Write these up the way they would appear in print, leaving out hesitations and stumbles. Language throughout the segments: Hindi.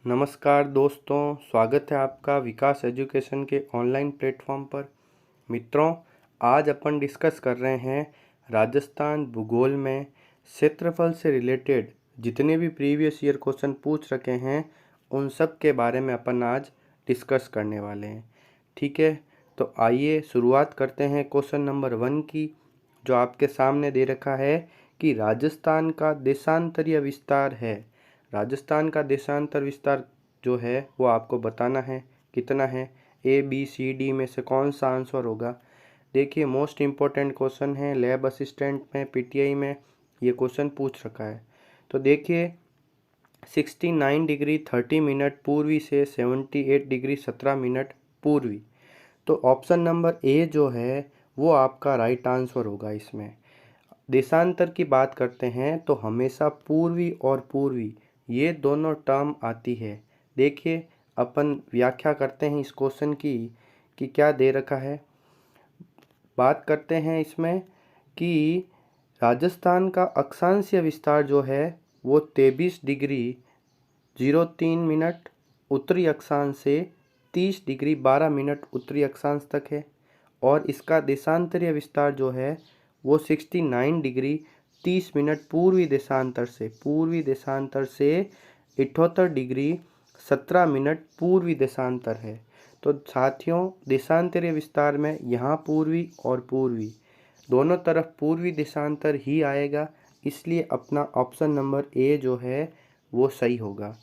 नमस्कार दोस्तों, स्वागत है आपका विकास एजुकेशन के ऑनलाइन प्लेटफॉर्म पर। मित्रों, आज अपन डिस्कस कर रहे हैं राजस्थान भूगोल में क्षेत्रफल से रिलेटेड जितने भी प्रीवियस ईयर क्वेश्चन पूछ रखे हैं उन सब के बारे में अपन आज डिस्कस करने वाले हैं। ठीक है, तो आइए शुरुआत करते हैं क्वेश्चन नंबर 1 की, जो आपके सामने दे रखा है कि राजस्थान का देशांतरीय विस्तार है। राजस्थान का देशांतर विस्तार जो है वो आपको बताना है कितना है। ए बी सी डी में से कौन सा आंसर होगा। देखिए, मोस्ट इम्पोर्टेंट क्वेश्चन है, लैब असिस्टेंट में पीटीआई में ये क्वेश्चन पूछ रखा है। तो देखिए, 69 डिग्री 30 मिनट पूर्वी से 78 डिग्री 17 मिनट पूर्वी। तो ऑप्शन नंबर ए जो है वो आपका राइट आंसर होगा। इसमें देशांतर की बात करते हैं तो हमेशा पूर्वी और पूर्वी ये दोनों टर्म आती है। देखिए, अपन व्याख्या करते हैं इस क्वेश्चन की कि क्या दे रखा है। बात करते हैं इसमें कि राजस्थान का अक्षांशीय विस्तार जो है वो 23 डिग्री 03 मिनट उत्तरी अक्षांश से 30 डिग्री 12 मिनट उत्तरी अक्षांश तक है। और इसका देशांतरीय विस्तार जो है वो 69 डिग्री 30 मिनट पूर्वी देशांतर से 78 डिग्री 17 मिनट पूर्वी देशांतर है। तो साथियों, देशांतरीय विस्तार में यहाँ पूर्वी और पूर्वी दोनों तरफ पूर्वी देशांतर ही आएगा, इसलिए अपना ऑप्शन नंबर ए जो है वो सही होगा।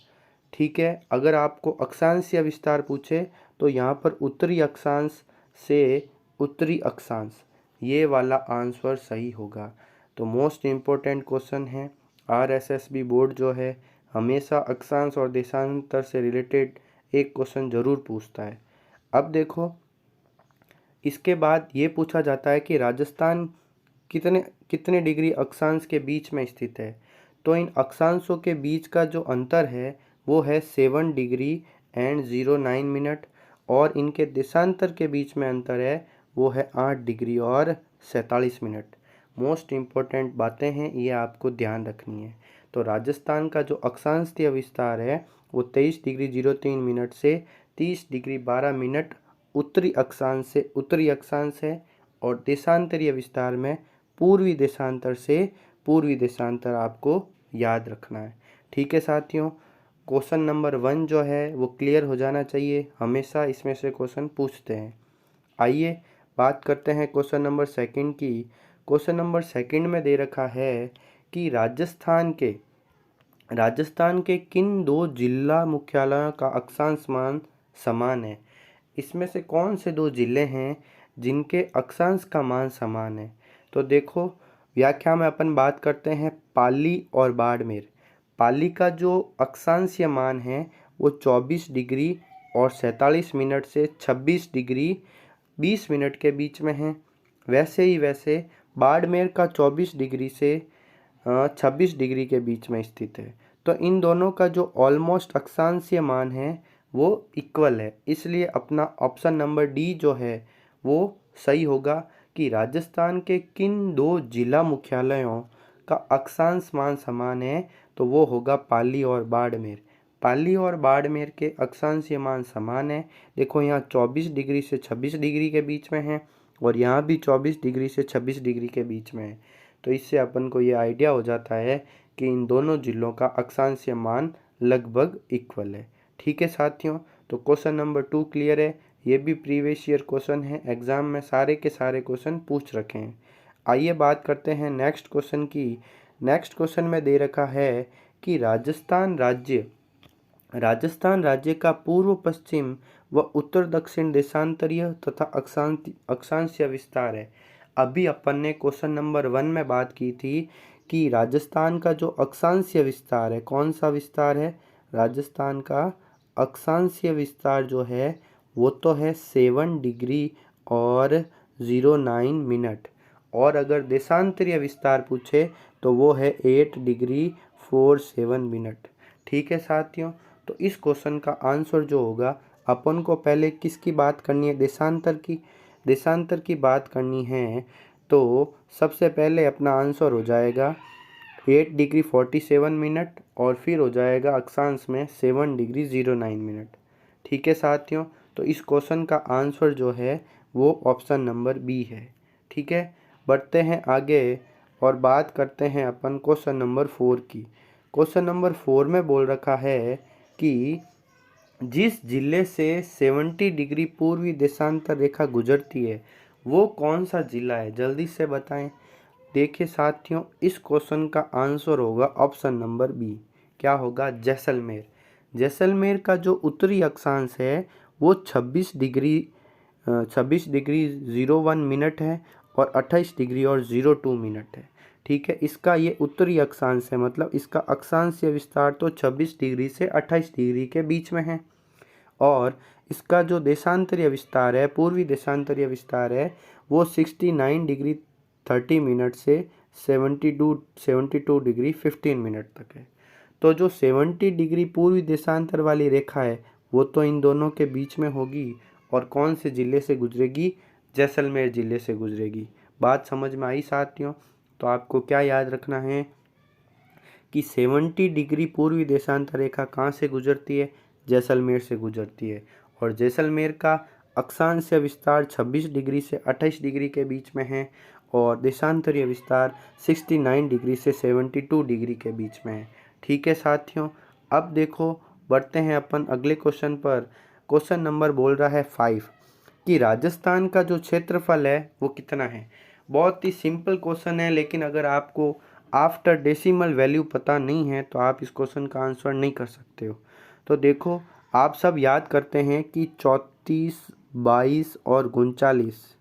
ठीक है, अगर आपको अक्षांशीय विस्तार पूछे तो यहाँ पर उत्तरी अक्षांश से उत्तरी अक्षांश ये वाला आंसर सही होगा। तो मोस्ट इम्पोर्टेंट क्वेश्चन है। आरएसएसबी बोर्ड जो है हमेशा अक्षांश और देशांतर से रिलेटेड एक क्वेश्चन ज़रूर पूछता है। अब देखो, इसके बाद ये पूछा जाता है कि राजस्थान कितने कितने डिग्री अक्षांश के बीच में स्थित है। तो इन अक्षांशों के बीच का जो अंतर है वो है 7 डिग्री एंड 09 मिनट, और इनके देशांतर के बीच में अंतर है वो है 8 डिग्री और 47 मिनट। मोस्ट इम्पोर्टेंट बातें हैं, ये आपको ध्यान रखनी है। तो राजस्थान का जो अक्षांशीय विस्तार है वो 23 डिग्री 03 मिनट से 30 डिग्री 12 मिनट उत्तरी अक्षांश से उत्तरी अक्षांश है, और देशांतरीय विस्तार में पूर्वी देशांतर से पूर्वी देशांतर आपको याद रखना है। ठीक है साथियों, क्वेश्चन नंबर 1 जो है वो क्लियर हो जाना चाहिए, हमेशा इसमें से क्वेश्चन पूछते हैं। आइए बात करते हैं क्वेश्चन नंबर 2 की। क्वेश्चन नंबर 2 में दे रखा है कि राजस्थान के किन दो जिला मुख्यालयों का अक्षांश मान समान है। इसमें से कौन से दो जिले हैं जिनके अक्षांश का मान समान है। तो देखो, व्याख्या में अपन बात करते हैं पाली और बाड़मेर। पाली का जो अक्षांशीय मान है वो 24 डिग्री और 47 मिनट से 26 डिग्री 20 मिनट के बीच में है। वैसे बाड़मेर का 24 डिग्री से 26 डिग्री के बीच में स्थित है। तो इन दोनों का जो ऑलमोस्ट अक्षांशीय मान है वो इक्वल है, इसलिए अपना ऑप्शन नंबर डी जो है वो सही होगा कि राजस्थान के किन दो जिला मुख्यालयों का अक्षांश मान समान है। तो वो होगा पाली और बाड़मेर। पाली और बाड़मेर के अक्षांशीय मान समान है। देखो, यहाँ 24 डिग्री से 26 डिग्री के बीच में है और यहाँ भी 24 डिग्री से 26 डिग्री के बीच में है। तो इससे अपन को ये आइडिया हो जाता है कि इन दोनों जिलों का अक्षांशीय मान लगभग इक्वल है। ठीक है साथियों, तो क्वेश्चन नंबर 2 क्लियर है। ये भी प्रीवियस ईयर क्वेश्चन है, एग्जाम में सारे के सारे क्वेश्चन पूछ रखे हैं। आइए बात करते हैं नेक्स्ट क्वेश्चन की। नेक्स्ट क्वेश्चन में दे रखा है कि राजस्थान राज्य का पूर्व पश्चिम व उत्तर दक्षिण देशांतरीय तथा अक्षांशीय विस्तार है। अभी अपन ने क्वेश्चन नंबर 1 में बात की थी कि राजस्थान का जो अक्षांशीय विस्तार है, कौन सा विस्तार है, राजस्थान का अक्षांशीय विस्तार जो है वो तो है 7 डिग्री और 09 मिनट, और अगर देशांतरीय विस्तार पूछे तो वो है 8 डिग्री 47 मिनट। ठीक है साथियों, तो इस क्वेश्चन का आंसर जो होगा, अपन को पहले किसकी बात करनी है, देशांतर की बात करनी है। तो सबसे पहले अपना आंसर हो जाएगा 8 डिग्री 47 मिनट और फिर हो जाएगा अक्षांश में 7 डिग्री 09 मिनट। ठीक है साथियों, तो इस क्वेश्चन का आंसर जो है वो ऑप्शन नंबर बी है। ठीक है, बढ़ते हैं आगे और बात करते हैं अपन क्वेश्चन नंबर 4 की। क्वेश्चन नंबर 4 में बोल रखा है कि जिस जिले से 70 डिग्री पूर्वी देशांतर रेखा गुजरती है वो कौन सा जिला है, जल्दी से बताएं। देखिए साथियों, इस क्वेश्चन का आंसर होगा ऑप्शन नंबर बी। क्या होगा? जैसलमेर। जैसलमेर का जो उत्तरी अक्षांश है वो 26 डिग्री 01 मिनट है और 28 डिग्री और 02 मिनट है। ठीक है, इसका ये उत्तरी अक्षांश है, मतलब इसका अक्षांशीय विस्तार तो 26 डिग्री से 28 डिग्री के बीच में है। और इसका जो देशांतरीय विस्तार है, पूर्वी देशांतरीय विस्तार है, वो 69 डिग्री 30 मिनट से 72 डिग्री 15 मिनट तक है। तो जो 70 डिग्री पूर्वी देशांतर वाली रेखा है वो तो इन दोनों के बीच में होगी और कौन से ज़िले से गुजरेगी? जैसलमेर ज़िले से गुजरेगी। बात समझ में आई साथियों? तो आपको क्या याद रखना है कि 70 डिग्री पूर्वी देशांतर रेखा कहाँ से गुजरती है? जैसलमेर से गुजरती है। और जैसलमेर का अक्षांशीय विस्तार 26 डिग्री से 28 डिग्री के बीच में है और देशांतरीय विस्तार 69 डिग्री से 72 डिग्री के बीच में है। ठीक है साथियों, अब देखो बढ़ते हैं अपन अगले क्वेश्चन पर। क्वेश्चन नंबर बोल रहा है 5 कि राजस्थान का जो क्षेत्रफल है वो कितना है। बहुत ही सिंपल क्वेश्चन है, लेकिन अगर आपको आफ्टर डेसिमल वैल्यू पता नहीं है तो आप इस क्वेश्चन का आंसर नहीं कर सकते हो। तो देखो, आप सब याद करते हैं कि 34, 22 और 39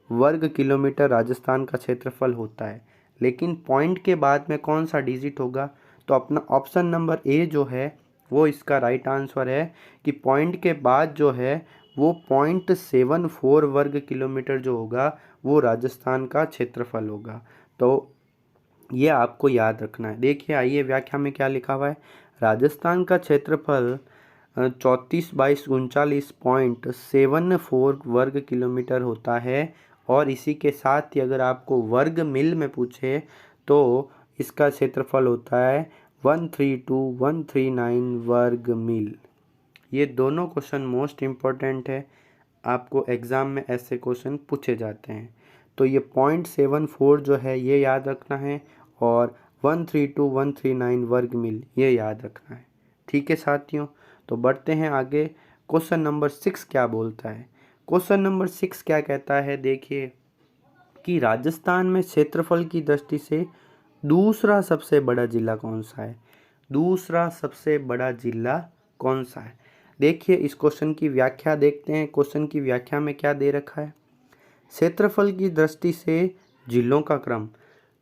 वर्ग किलोमीटर राजस्थान का क्षेत्रफल होता है, लेकिन पॉइंट के बाद में कौन सा डिजिट होगा? तो अपना ऑप्शन नंबर ए जो है वो इसका राइट आंसर है कि पॉइंट के बाद जो है वो 0.74 वर्ग किलोमीटर जो होगा वो राजस्थान का क्षेत्रफल होगा। तो ये आपको याद रखना है। देखिए आइए व्याख्या में क्या लिखा हुआ है। राजस्थान का क्षेत्रफल 34/39.74 वर्ग किलोमीटर होता है और इसी के साथ ही अगर आपको वर्ग मिल में पूछे तो इसका क्षेत्रफल होता है 132,139 वर्ग मील। ये दोनों क्वेश्चन मोस्ट इम्पोर्टेंट है, आपको एग्ज़ाम में ऐसे क्वेश्चन पूछे जाते हैं। तो ये 0.74 जो है ये याद रखना है और 132,139 वर्ग मील ये याद रखना है। ठीक है साथियों, तो बढ़ते हैं आगे। क्वेश्चन नंबर 6 क्या बोलता है? क्वेश्चन नंबर 6 क्या कहता है, देखिए कि राजस्थान में क्षेत्रफल की दृष्टि से दूसरा सबसे बड़ा जिला कौन सा है? दूसरा सबसे बड़ा जिला कौन सा है? देखिए इस क्वेश्चन की व्याख्या देखते हैं। क्वेश्चन की व्याख्या में क्या दे रखा है? क्षेत्रफल की दृष्टि से जिलों का क्रम,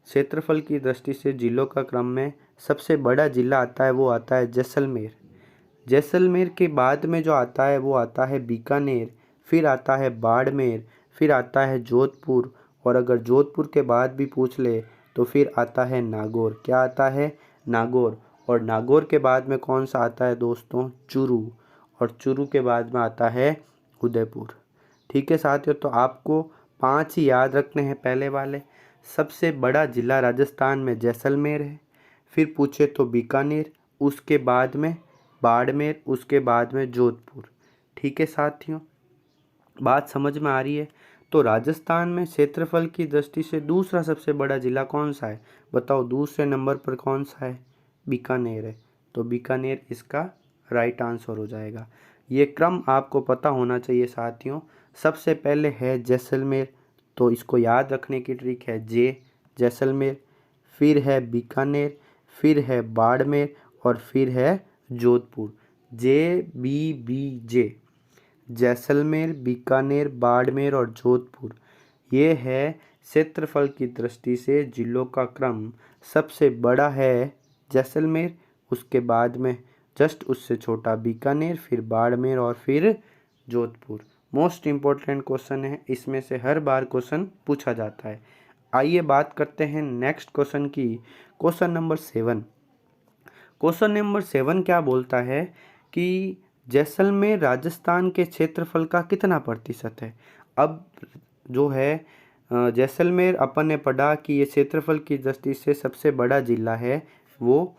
क्षेत्रफल की दृष्टि से जिलों का क्रम में सबसे बड़ा जिला आता है वो आता है जैसलमेर। जैसलमेर के बाद में जो आता है वो आता है बीकानेर, फिर आता है बाड़मेर, फिर आता है जोधपुर और अगर जोधपुर के बाद भी पूछ ले तो फिर आता है नागौर। क्या आता है? नागौर। और नागौर के बाद में कौन सा आता है दोस्तों? चूरू। और चूरू के बाद में आता है उदयपुर। ठीक है साथियों, तो आपको 5 ही याद रखने हैं पहले वाले। सबसे बड़ा जिला राजस्थान में जैसलमेर है, फिर पूछे तो बीकानेर, उसके बाद में बाड़मेर, उसके बाद में जोधपुर। ठीक है साथियों, बात समझ में आ रही है? तो राजस्थान में क्षेत्रफल की दृष्टि से दूसरा सबसे बड़ा जिला कौन सा है? बताओ दूसरे नंबर पर कौन सा है? बीकानेर है। तो बीकानेर इसका राइट आंसर हो जाएगा। ये क्रम आपको पता होना चाहिए साथियों। सबसे पहले है जैसलमेर, तो इसको याद रखने की ट्रिक है जैसलमेर, फिर है बीकानेर, फिर है बाड़मेर और फिर है जोधपुर। JBBJ, जैसलमेर, बीकानेर, बाड़मेर और जोधपुर। ये है क्षेत्रफल की दृष्टि से जिलों का क्रम। सबसे बड़ा है जैसलमेर, उसके बाद में जस्ट उससे छोटा बीकानेर, फिर बाड़मेर और फिर जोधपुर। मोस्ट इम्पोर्टेंट क्वेश्चन है, इसमें से हर बार क्वेश्चन पूछा जाता है। आइए बात करते हैं नेक्स्ट क्वेश्चन की। Question number 7। क्वेश्चन नंबर 7 क्या बोलता है कि जैसलमेर राजस्थान के क्षेत्रफल का कितना प्रतिशत है? अब जो है जैसलमेर अपन ने पढ़ा कि ये क्षेत्रफल की दृष्टि से सबसे बड़ा जिला है, वो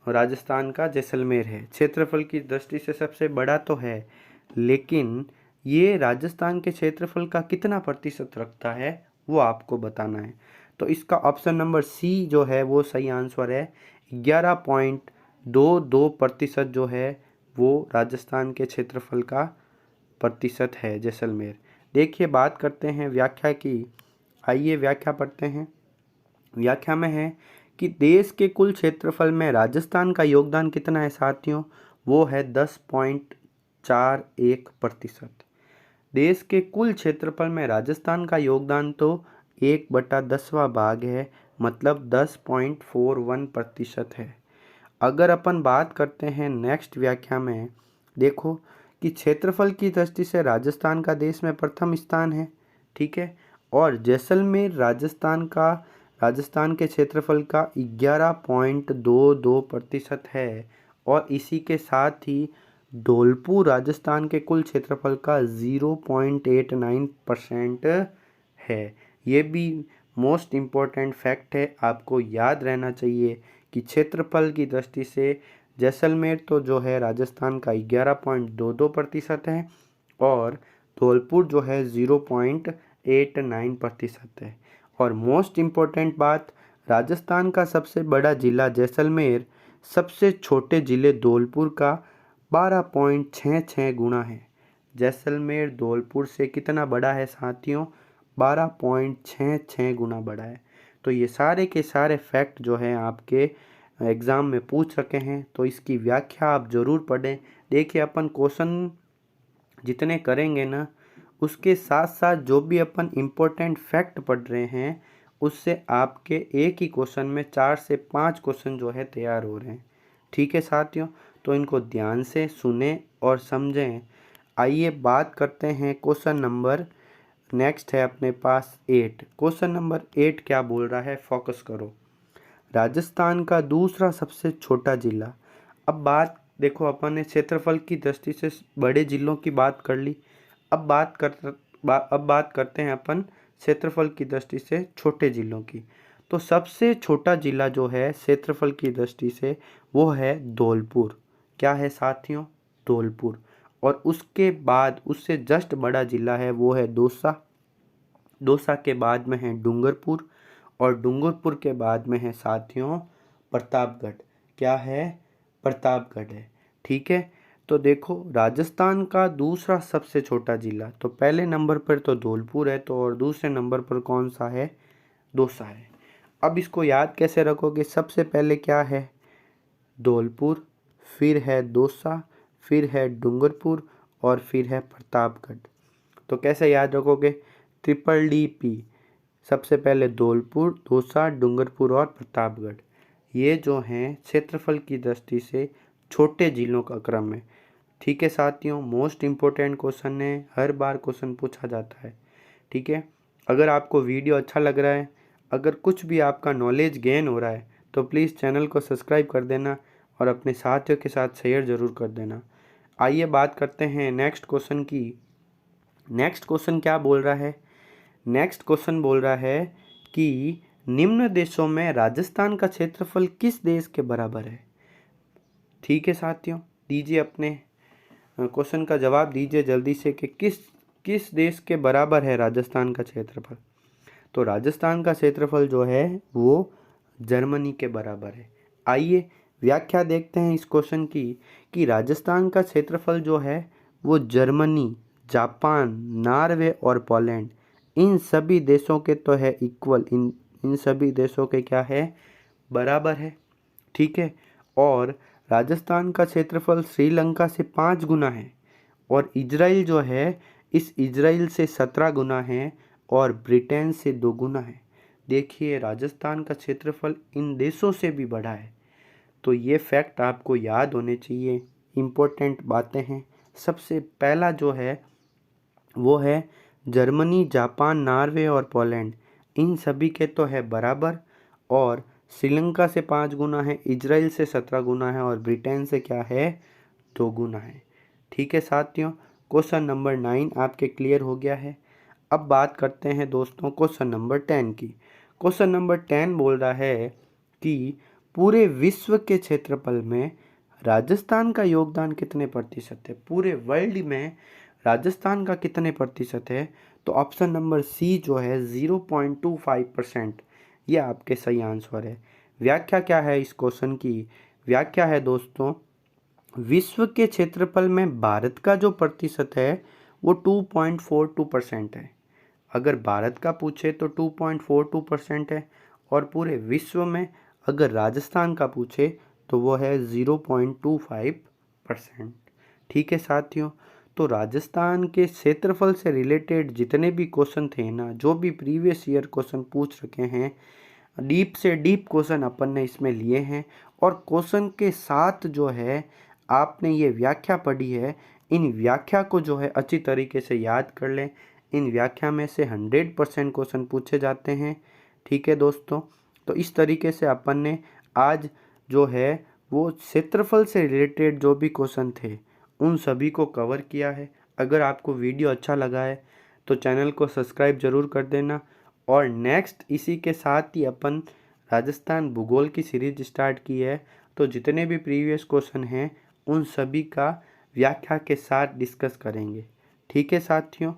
राजस्थान का जैसलमेर है। क्षेत्रफल की दृष्टि से सबसे बड़ा तो है, लेकिन ये राजस्थान के क्षेत्रफल का कितना प्रतिशत रखता है वो आपको बताना है। तो इसका ऑप्शन नंबर सी जो है वो सही आंसर है। 11.22% जो है वो राजस्थान के क्षेत्रफल का प्रतिशत है जैसलमेर। देखिए, बात करते हैं व्याख्या की। आइए व्याख्या पढ़ते हैं। व्याख्या में है कि देश के कुल क्षेत्रफल में राजस्थान का योगदान कितना है साथियों, वो है 10.41%। देश के कुल क्षेत्रफल में राजस्थान का योगदान तो 1/10वां भाग है, मतलब 10.41% है। अगर अपन बात करते हैं नेक्स्ट व्याख्या में, देखो कि क्षेत्रफल की दृष्टि से राजस्थान का देश में प्रथम स्थान है, ठीक है, और जैसलमेर राजस्थान के क्षेत्रफल का 11.22% है, और इसी के साथ ही धौलपुर राजस्थान के कुल क्षेत्रफल का 0.89% है। ये भी मोस्ट इम्पोर्टेंट फैक्ट है, आपको याद रहना चाहिए कि क्षेत्रफल की दृष्टि से जैसलमेर तो जो है राजस्थान का 11.22% है, और धौलपुर जो है 0.89% है। और मोस्ट इम्पोर्टेंट बात, राजस्थान का सबसे बड़ा जिला जैसलमेर सबसे छोटे जिले धौलपुर का 12.66 गुना है। जैसलमेर धौलपुर से कितना बड़ा है साथियों, 12.66 गुना बड़ा है। तो ये सारे के सारे फैक्ट जो हैं आपके एग्ज़ाम में पूछ रखे हैं, तो इसकी व्याख्या आप ज़रूर पढ़ें। देखिए, अपन क्वेश्चन जितने करेंगे ना, उसके साथ साथ जो भी अपन इम्पोर्टेंट फैक्ट पढ़ रहे हैं, उससे आपके एक ही क्वेश्चन में 4 से 5 क्वेश्चन जो है तैयार हो रहे हैं। ठीक है साथियों, तो इनको ध्यान से सुने और समझें। आइए बात करते हैं क्वेश्चन नंबर नेक्स्ट है अपने पास 8। क्वेश्चन नंबर 8 क्या बोल रहा है, फोकस करो। राजस्थान का दूसरा सबसे छोटा जिला। अब बात देखो, अपन ने क्षेत्रफल की दृष्टि से बड़े जिलों की बात कर ली। अब बात करते हैं अपन क्षेत्रफल की दृष्टि से छोटे जिलों की। तो सबसे छोटा जिला जो है क्षेत्रफल की दृष्टि से वो है धौलपुर। क्या है साथियों, धौलपुर। और उसके बाद उससे जस्ट बड़ा जिला है वो है दौसा। दौसा के बाद में है डूंगरपुर, और डूंगरपुर के बाद में है साथियों प्रतापगढ़। क्या है, प्रतापगढ़ है। ठीक है, तो देखो राजस्थान का दूसरा सबसे छोटा जिला, तो पहले नंबर पर तो धौलपुर है, तो और दूसरे नंबर पर कौन सा है, दौसा है। अब इसको याद कैसे रखोगे, सबसे पहले क्या है, धौलपुर, फिर है दौसा, फिर है डूंगरपुर, और फिर है प्रतापगढ़। तो कैसे याद रखोगे, DDP। सबसे पहले धौलपुर, दौसा, डूंगरपुर और प्रतापगढ़। ये जो हैं क्षेत्रफल की दृष्टि से छोटे जिलों का क्रम है। ठीक है साथियों, मोस्ट इम्पोर्टेंट क्वेश्चन है, हर बार क्वेश्चन पूछा जाता है। ठीक है, अगर आपको वीडियो अच्छा लग रहा है, अगर कुछ भी आपका नॉलेज गेन हो रहा है, तो प्लीज़ चैनल को सब्सक्राइब कर देना और अपने साथियों के साथ शेयर ज़रूर कर देना। आइए बात करते हैं नेक्स्ट क्वेश्चन की। नेक्स्ट क्वेश्चन क्या बोल रहा है, नेक्स्ट क्वेश्चन बोल रहा है कि निम्न देशों में राजस्थान का क्षेत्रफल किस देश के बराबर है। ठीक है साथियों, दीजिए अपने क्वेश्चन का जवाब दीजिए जल्दी से कि किस देश के बराबर है राजस्थान का क्षेत्रफल। तो राजस्थान का क्षेत्रफल जो है वो जर्मनी के बराबर है। आइए व्याख्या देखते हैं इस क्वेश्चन की कि राजस्थान का क्षेत्रफल जो है वो जर्मनी, जापान, नॉर्वे और पोलैंड, इन सभी देशों के तो है इक्वल, इन सभी देशों के क्या है, बराबर है। ठीक है, और राजस्थान का क्षेत्रफल श्रीलंका से 5 गुना है, और इजराइल जो है इस इजराइल से 17 गुना है, और ब्रिटेन से 2 गुना है। देखिए राजस्थान का क्षेत्रफल इन देशों से भी बड़ा है। तो ये फैक्ट आपको याद होने चाहिए, इम्पोर्टेंट बातें हैं। सबसे पहला जो है वो है जर्मनी, जापान, नॉर्वे और पोलैंड, इन सभी के तो है बराबर, और श्रीलंका से 5 गुना है, इजराइल से 17 गुना है, और ब्रिटेन से क्या है, 2 गुना है। ठीक है साथियों, क्वेश्चन नंबर 9 आपके क्लियर हो गया है। अब बात करते हैं दोस्तों क्वेश्चन नंबर 10 की। क्वेश्चन नंबर 10 बोल रहा है कि पूरे विश्व के क्षेत्रफल में राजस्थान का योगदान कितने प्रतिशत है। पूरे वर्ल्ड में राजस्थान का कितने प्रतिशत है, तो ऑप्शन नंबर सी जो है 0.25%, यह आपके सही आंसर है। व्याख्या क्या है इस क्वेश्चन की? व्याख्या है दोस्तों, विश्व के क्षेत्रफल में भारत का जो प्रतिशत है वो 2.42% है। अगर भारत का पूछे तो 2.42% है, और पूरे विश्व में अगर राजस्थान का पूछे तो वो है 0.25%। ठीक है साथियों, तो राजस्थान के क्षेत्रफल से रिलेटेड जितने भी क्वेश्चन थे ना, जो भी प्रीवियस ईयर क्वेश्चन पूछ रखे हैं, डीप से डीप क्वेश्चन अपन ने इसमें लिए हैं। और क्वेश्चन के साथ जो है आपने ये व्याख्या पढ़ी है, इन व्याख्या को जो है अच्छी तरीके से याद कर लें। इन व्याख्या में से 100% क्वेश्चन पूछे जाते हैं। ठीक है दोस्तों, तो इस तरीके से अपन ने आज जो है वो क्षेत्रफल से रिलेटेड जो भी क्वेश्चन थे उन सभी को कवर किया है। अगर आपको वीडियो अच्छा लगा है तो चैनल को सब्सक्राइब ज़रूर कर देना। और नेक्स्ट इसी के साथ ही अपन राजस्थान भूगोल की सीरीज स्टार्ट की है, तो जितने भी प्रीवियस क्वेश्चन हैं उन सभी का व्याख्या के साथ डिस्कस करेंगे। ठीक है साथियों।